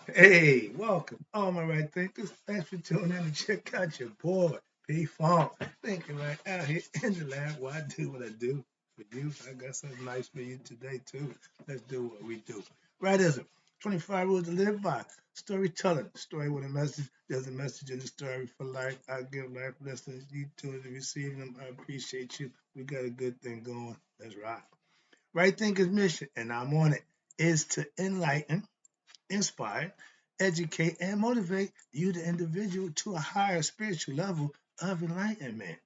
Hey, welcome, all my right thinkers. Thanks for tuning in to check out your boy, P Funk. Thinking right out here in the lab where I do what I do for you. I got something nice for you today, too. Let's do what we do. Rightism 25 rules to live by. Storytelling. Story with a message. There's a message in the story for life. I give life lessons. You to it receive them. I appreciate you. We got a good thing going. Let's rock. Right Thinkers mission, and I'm on it, is to enlighten, inspire, educate, and motivate you, the individual, to a higher spiritual level of enlightenment.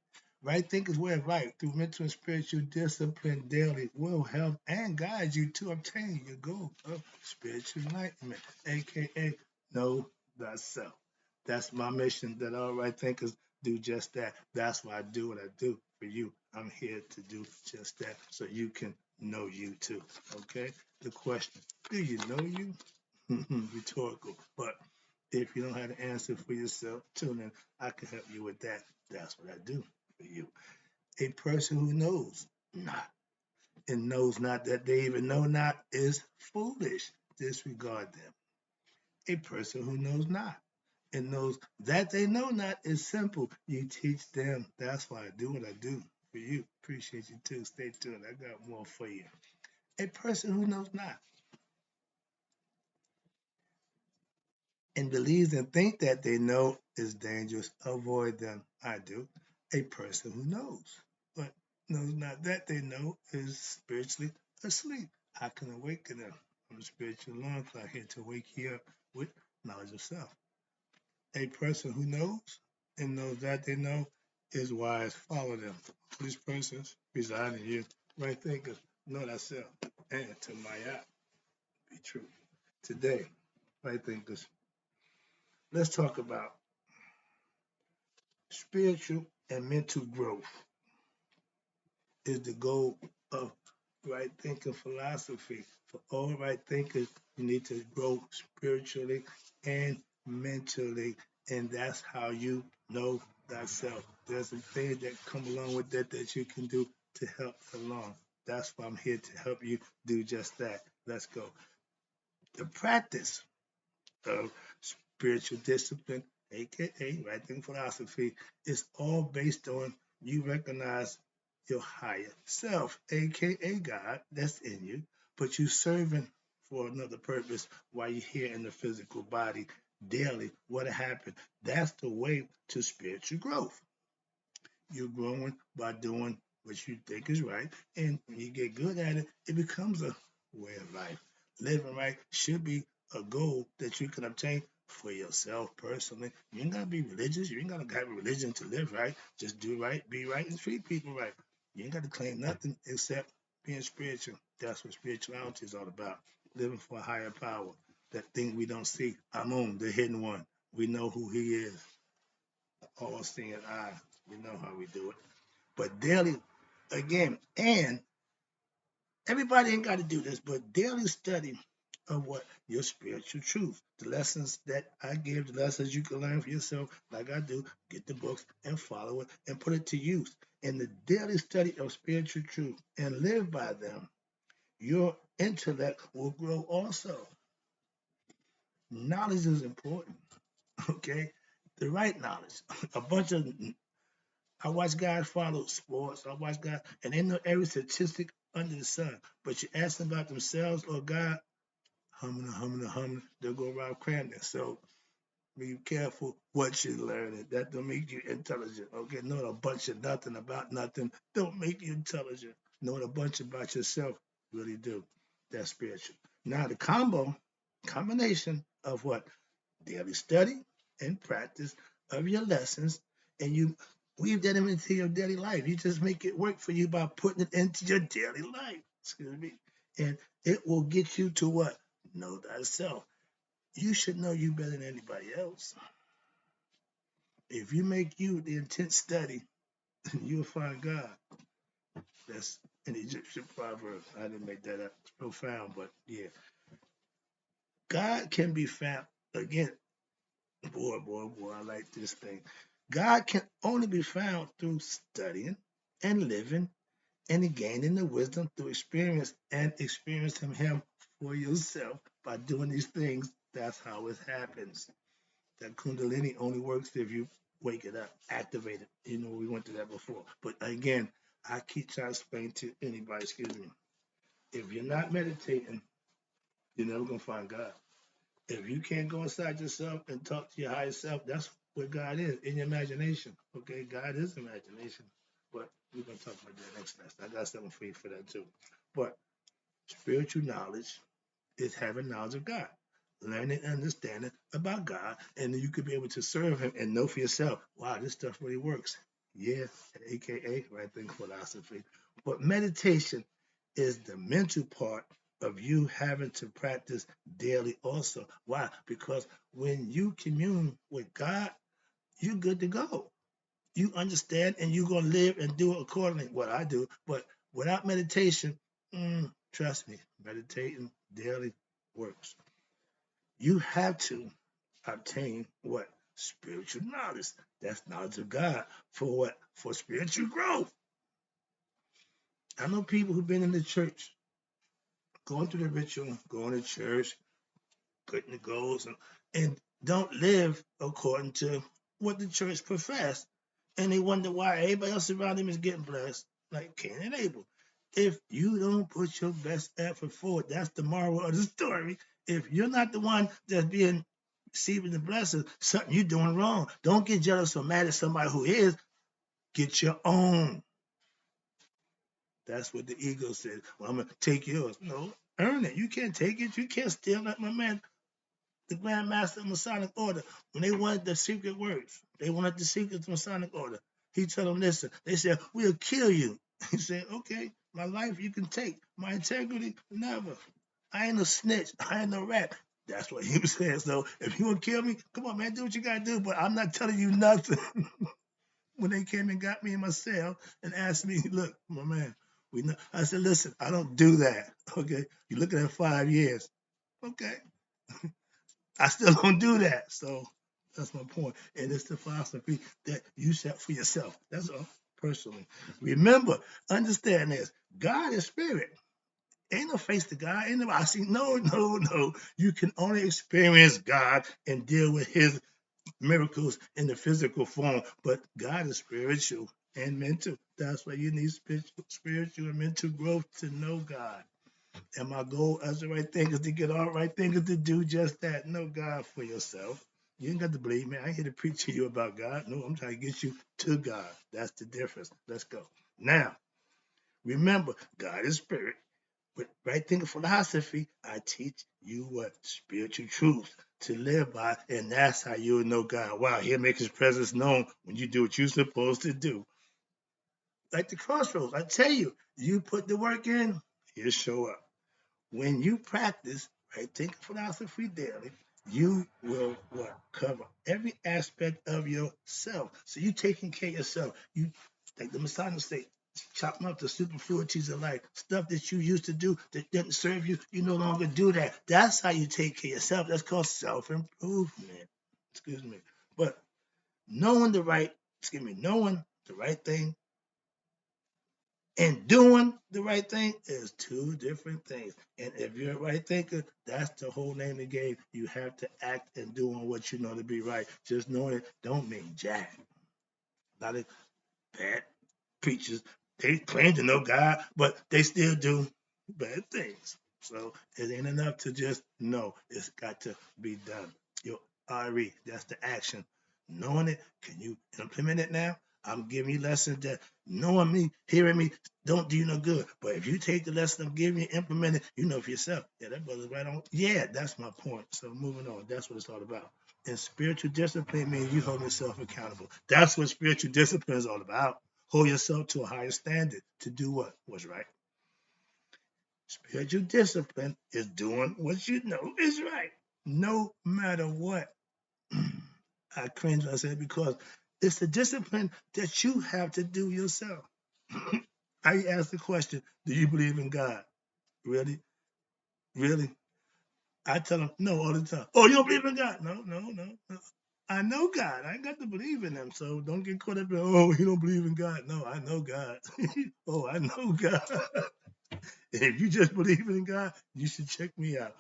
Right thinkers way of life through mental and spiritual discipline daily will help and guide you to obtain your goal of spiritual enlightenment, aka know thyself. That's my mission that all right thinkers do just that. That's why I do what I do for you. I'm here to do just that so you can know you too. Okay? The question, do you know you? Rhetorical. But if you don't have the answer for yourself, tune in. I can help you with that. That's what I do for you. A person who knows not and knows not that they even know not is foolish. Disregard them. A person who knows not and knows that they know not is simple. You teach them. That's why I do what I do for you. Appreciate you too. Stay tuned. I got more for you. A person who knows not and believes and think that they know is dangerous. Avoid them. I do. A person who knows, but knows not that they know is spiritually asleep. I can awaken them. I'm a spiritual alarm clock here to wake you up with knowledge of self. A person who knows and knows that they know is wise. Follow them. These persons reside in you. Right thinkers, know thyself. And to my app, be true. Today, right thinkers, let's talk about spiritual and mental growth is the goal of right thinking philosophy. For all right thinkers, you need to grow spiritually and mentally, and that's how you know thyself. There's some things that come along with that that you can do to help along. That's why I'm here to help you do just that. Let's go. The practice of spiritual discipline, aka right thinking philosophy, is all based on you recognize your higher self, aka God, that's in you, but you serving for another purpose while you're here in the physical body daily. What happened? That's the way to spiritual growth. You're growing by doing what you think is right, and when you get good at it, it becomes a way of life. Living right should be a goal that you can obtain for yourself personally. You ain't gotta be religious. You ain't gotta have a religion to live right. Just do right, be right, and treat people right. You ain't got to claim nothing except being spiritual. That's what spirituality is all about. Living for a higher power. That thing we don't see. Amun, the hidden one. We know who he is. All seeing eye. We know how we do it. But daily, again, and everybody ain't got to do this, but daily study of what your spiritual truth, the lessons that I give, the lessons you can learn for yourself, like I do, get the books and follow it and put it to use. In the daily study of spiritual truth and live by them, your intellect will grow also. Knowledge is important, okay? The right knowledge. A bunch of I watch guys follow sports. I watch guys, and they know every statistic under the sun. But you ask them about themselves or God, humming, they'll go around cramming. So be careful what you learn. That don't make you intelligent. Okay, knowing a bunch of nothing about nothing don't make you intelligent. Knowing a bunch about yourself really do. That's spiritual. Now the combination of what? Daily study and practice of your lessons, and you weave that into your daily life. You just make it work for you by putting it into your daily life. Excuse me. And it will get you to what? Know thyself. You should know you better than anybody else. If you make you the intense study, you'll find God. That's an Egyptian proverb. I didn't make that up. It's profound, but yeah. God can be found again. Boy, I like this thing. God can only be found through studying and living and gaining the wisdom through experience and experiencing Him for yourself by doing these things That's how it happens. That Kundalini only works if you wake it up, activate it. We went through that before. But again, I keep trying to explain to anybody, excuse me, if you're not meditating, you're never going to find God. If you can't go inside yourself and talk to your higher self, that's where God is, in your imagination. Okay, God is imagination. But we're going to talk about that next lesson. I got something for you for that too. But spiritual knowledge is having knowledge of God, learning and understanding about God, and then you could be able to serve Him and know for yourself, wow, this stuff really works. Yeah, aka right thing philosophy. But meditation is the mental part of you having to practice daily also. Why? Because when you commune with God, you're good to go. You understand and you're going to live and do accordingly what I do. But without meditation, trust me, meditating daily works. You have to obtain what? Spiritual knowledge. That's knowledge of God. For what? For spiritual growth. I know people who've been in the church, going through the ritual, going to church, putting the goals, and don't live according to what the church profess. And they wonder why everybody else around them is getting blessed, like Cain and Abel. If you don't put your best effort forward, that's the moral of the story. If you're not the one that's being receiving the blessings, something you're doing wrong. Don't get jealous or mad at somebody who is. Get your own. That's what the ego says. Well, I'm gonna take yours. No, earn it. You can't take it. You can't steal that, my man. The Grand Master of Masonic Order, when they wanted the secret words, they wanted the secrets of Masonic Order. He told them, listen, they said, we'll kill you. He said, okay, my life you can take. My integrity, never. I ain't no snitch. I ain't no rat. That's what he was saying. So if you want to kill me, come on, man, do what you got to do. But I'm not telling you nothing. When they came and got me in my cell and asked me, look, my man, I said, listen, I don't do that. Okay. You're looking at 5 years. Okay. I still don't do that. So that's my point. And it's the philosophy that you set for yourself. That's all, personally. Remember, understand this. God is spirit. Ain't no face to God. Ain't no, I see, no, no, no. You can only experience God and deal with his miracles in the physical form. But God is spiritual and mental. That's why you need spiritual and mental growth to know God. And my goal as the right thing is to get all right thinkers to do just that. Know God for yourself. You ain't got to believe me. I ain't here to preach to you about God. No, I'm trying to get you to God. That's the difference. Let's go. Now, remember, God is spirit. With right thinking philosophy, I teach you what? Spiritual truth to live by, and that's how you'll know God. Wow, he'll make his presence known when you do what you're supposed to do. Like the crossroads, I tell you, you put the work in, he'll show up. When you practice right thinking philosophy daily, you will what? Cover every aspect of yourself. So you taking care of yourself. You, like the Messiah say, chopping up the superfluities of life, stuff that you used to do that didn't serve you. You no longer do that. That's how you take care of yourself. That's called self-improvement. Excuse me. But knowing the right, knowing the right thing and doing the right thing is two different things. And if you're a right thinker, that's the whole name of the game. You have to act and doing what you know to be right. Just knowing it don't mean jack. A lot of bad preachers, they claim to know God, but they still do bad things. So it ain't enough to just know. It's got to be done. Your RE, that's the action. Knowing it, can you implement it now? I'm giving you lessons that knowing me, hearing me, don't do you no good. But if you take the lesson I'm giving you, implement it, you know for yourself. Yeah, that brother's right on. Yeah, that's my point. So moving on, that's what it's all about. And spiritual discipline means you hold yourself accountable. That's what spiritual discipline is all about. Hold yourself to a higher standard to do what? What's right. Spiritual discipline is doing what you know is right, no matter what. I cringe when I say it because it's the discipline that you have to do yourself. I ask the question, do you believe in God? Really? Really? I tell them no all the time. Oh, you don't believe in God? No, no, no, no. I know God. I ain't got to believe in him. So don't get caught up in, oh, you don't believe in God. No, I know God. Oh, I know God. If you just believe in God, you should check me out.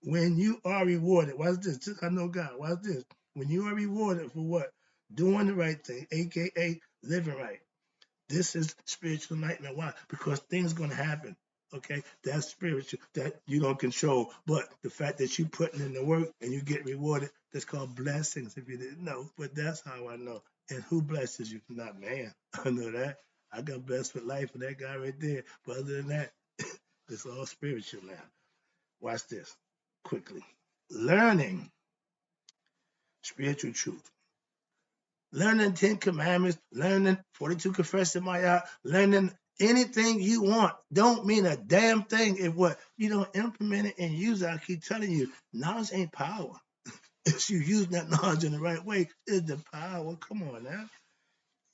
When you are rewarded, watch this. I know God. Watch this. When you are rewarded for what? Doing the right thing, aka living right. This is spiritual enlightenment. Why? Because things going to happen. Okay, that's spiritual that you don't control. But the fact that you putting in the work and you get rewarded, that's called blessings. If you didn't know, but that's how I know. And who blesses you? Not man. I know that. I got blessed with life for that guy right there. But other than that, it's all spiritual now. Watch this quickly. Learning spiritual truth. Learning 10 commandments, learning 42 confessions of my heart, learning anything you want don't mean a damn thing if what you don't implement it and use it. I keep telling you, knowledge ain't power. If you use that knowledge in the right way, it's the power. Come on now.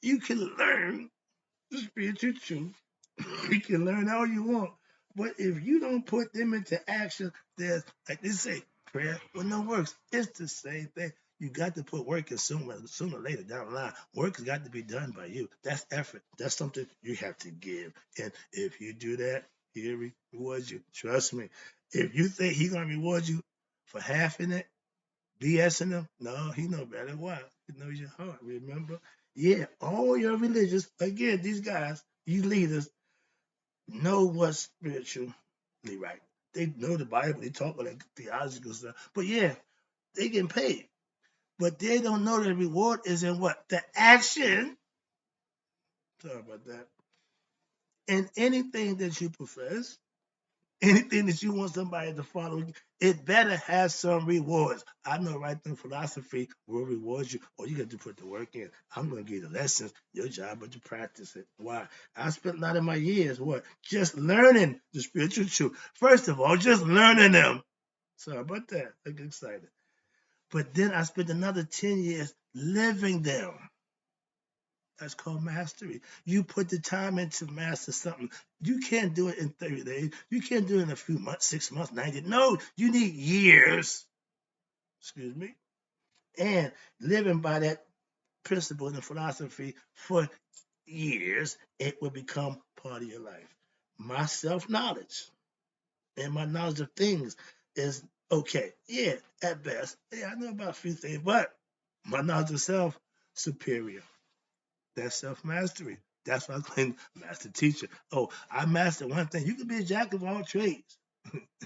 You can learn the spiritual truth. You can learn all you want. But if you don't put them into action, there's, like they say, prayer with no works. It's the same thing. You got to put work in sooner or later down the line. Work has got to be done by you. That's effort. That's something you have to give. And if you do that, he'll reward you. Trust me. If you think he's going to reward you for half in it, BSing him, no, he know better. Why? He knows your heart. Remember? Yeah, all your religious, again, these guys, you leaders, know what's spiritually right. They know the Bible. They talk about like theological stuff. But yeah, they getting paid. But they don't know the reward is in what? The action. Sorry about that. And anything that you profess, anything that you want somebody to follow, it better have some rewards. I know right thing philosophy will reward you. Or you got to put the work in. I'm going to give you the lessons. Your job is to practice it. Why? I spent a lot of my years, what? Just learning the spiritual truth. First of all, just learning them. Sorry about that. I get excited. But then I spent another 10 years living them. That's called mastery. You put the time in to master something. You can't do it in 30 days. You can't do it in a few months, 6 months, 90. No, you need years. Excuse me. And living by that principle and philosophy for years, it will become part of your life. My self-knowledge and my knowledge of things is okay. Yeah, at best. Yeah, I know about a few things, but my knowledge of self, superior. That's self-mastery. That's why I claim master teacher. Oh, I mastered one thing. You can be a jack of all trades.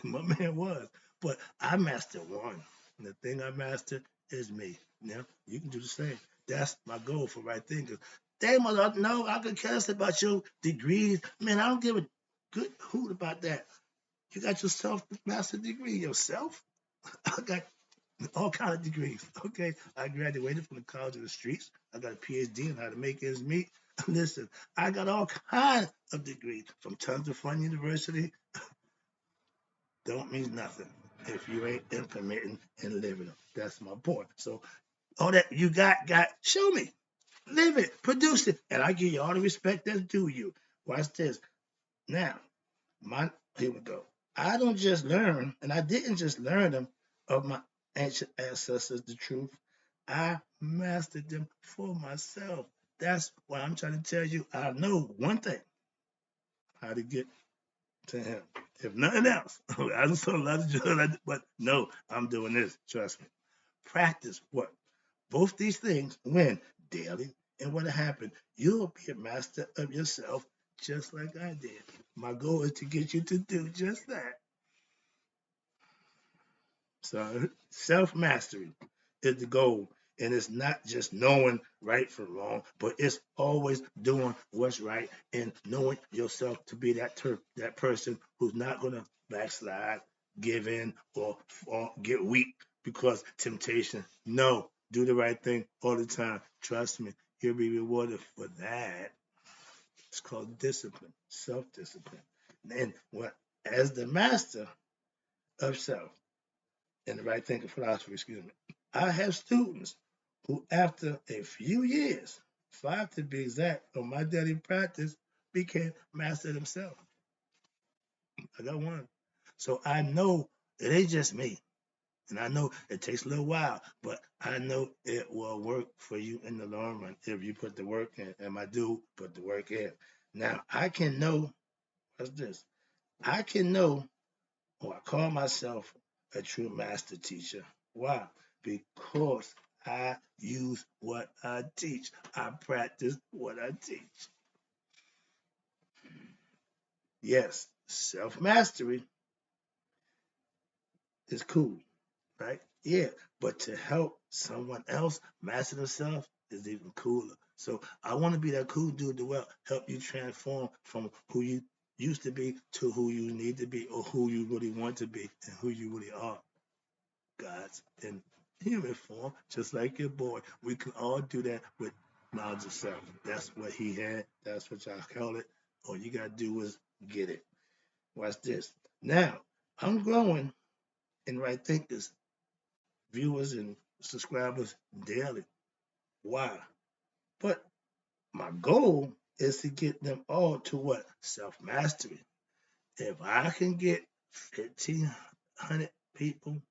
My man was. But I mastered one. And the thing I mastered is me. Now, you can do the same. That's my goal for right thinkers. Damn, no, I could care less about your degrees. Man, I don't give a good hoot about that. You got your self-master degree yourself? I got all kind of degrees. Okay, I graduated from the College of the Streets. I got a PhD in how to make ends meet. Listen, I got all kinds of degrees from tons of fun university. Don't mean nothing if you ain't implementing and living them. That's my point. So all that you got, show me, live it, produce it, and I give you all the respect that's due you. Watch this. Now, here we go. I don't just learn, and I didn't just learn them of my ancient ancestors, the truth. I mastered them for myself. That's why I'm trying to tell you, I know one thing, how to get to him. If nothing else, I just saw a lot of drugs, but no, I'm doing this. Trust me. Practice what? Both these things when daily, and what happened, you'll be a master of yourself just like I did. My goal is to get you to do just that. So self-mastery is the goal. And it's not just knowing right from wrong, but it's always doing what's right and knowing yourself to be that person who's not gonna backslide, give in, or get weak because temptation. No, do the right thing all the time. Trust me, you'll be rewarded for that. It's called discipline, self-discipline. And what as the master of self, in the right thinking philosophy, excuse me. I have students who, after a few years, 5 to be exact, of my daily practice, became master themselves. I got one. So I know it ain't just me. And I know it takes a little while, but I know it will work for you in the long run if you put the work in. And I do put the work in. Now, I can know, what's this? I can know, or I call myself a true master teacher. Why? Because I use what I teach. I practice what I teach. Yes, self-mastery is cool, right? Yeah, but to help someone else master themselves is even cooler. So I want to be that cool dude to help you transform from who you used to be to who you need to be or who you really want to be and who you really are. God's in human form, just like your boy. We can all do that with knowledge of self. That's what he had. That's what y'all call it. All you gotta do is get it. Watch this. Now, I'm growing in Right Thinkers viewers and subscribers daily. Why? But my goal is to get them all to what? Self mastery. If I can get 1,500 people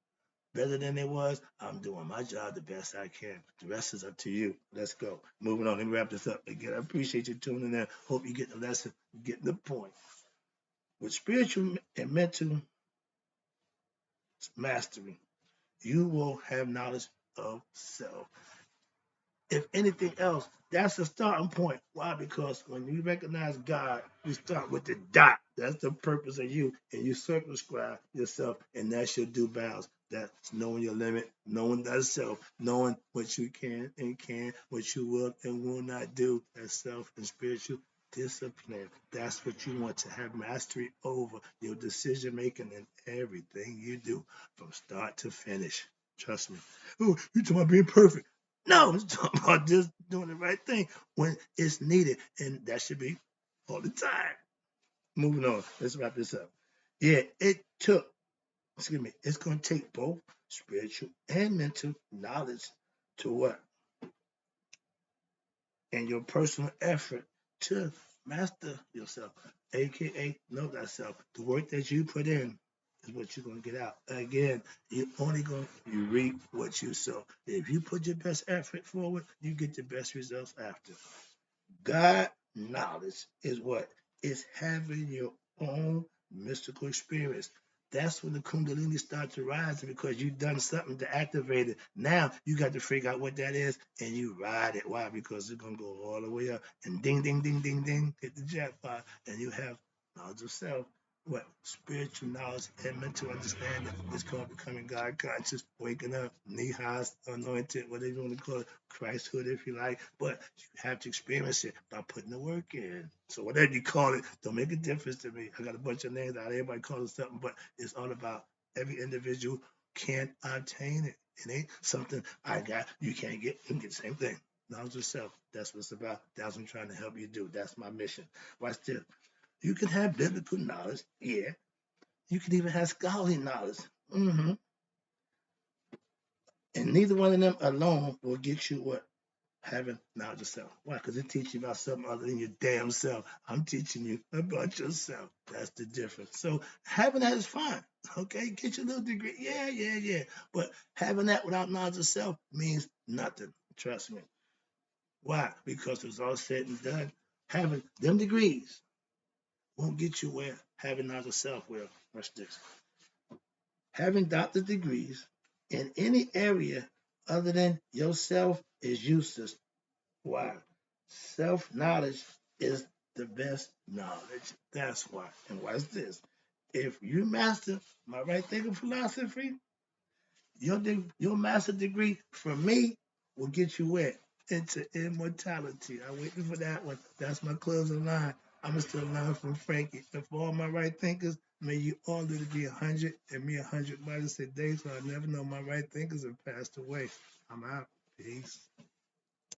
better than they was, I'm doing my job the best I can. The rest is up to you. Let's go. Moving on. Let me wrap this up. Again, I appreciate you tuning in. Hope you get the lesson, getting the point. With spiritual and mental mastery, you will have knowledge of self. If anything else, that's the starting point. Why? Because when you recognize God, you start with the dot. That's the purpose of you, and you circumscribe yourself, and that's your due bounds. That's knowing your limit, knowing thyself, knowing what you can and can't, what you will and will not do. That's self and spiritual discipline. That's what you want to have mastery over your decision making and everything you do from start to finish. Trust me. Oh, you talking about being perfect? No, it's talking about just doing the right thing when it's needed, and that should be all the time. Moving on, let's wrap this up. Yeah, it's going to take both spiritual and mental knowledge to what? And your personal effort to master yourself, aka know thyself. The work that you put in is what you're going to get out. Again, you reap what you sow. If you put your best effort forward, you get the best results after. God knowledge is what? It's having your own mystical experience. That's when the Kundalini starts to rise because you've done something to activate it. Now you got to figure out what that is and you ride it. Why? Because it's going to go all the way up and ding, ding, ding, ding, ding, hit the jackpot and you have knowledge of self. What? Spiritual knowledge and mental understanding. It's called becoming God conscious, waking up, knee highs, anointed, whatever you want to call it, Christhood if you like. But you have to experience it by putting the work in. So whatever you call it, don't make a difference to me. I got a bunch of names out. Everybody calls it something, but it's all about every individual can obtain it. It ain't something I got, you can't get. You can get the same thing. Knowledge of self. That's what it's about. That's what I'm trying to help you do. That's my mission. Watch this. You can have biblical knowledge, yeah. You can even have scholarly knowledge. hmm And neither one of them alone will get you what? Having knowledge of self. Why? Because it teaches you about something other than your damn self. I'm teaching you about yourself. That's the difference. So having that is fine. Okay, get your little degree. Yeah, yeah, yeah. But having that without knowledge of self means nothing. Trust me. Why? Because it's all said and done. Having them degrees won't get you where having knowledge of self will. Watch this. Having doctorate degrees in any area other than yourself is useless. Why? Self knowledge is the best knowledge. That's why. And watch this. If you master my right thinking philosophy, your master degree from me will get you where? Into immortality. I'm waiting for that one. That's my closing line. I'm still learn from Frankie. And for all my right thinkers, may you all live to be 100 and me 100 minus a day so I never know my right thinkers have passed away. I'm out. Peace.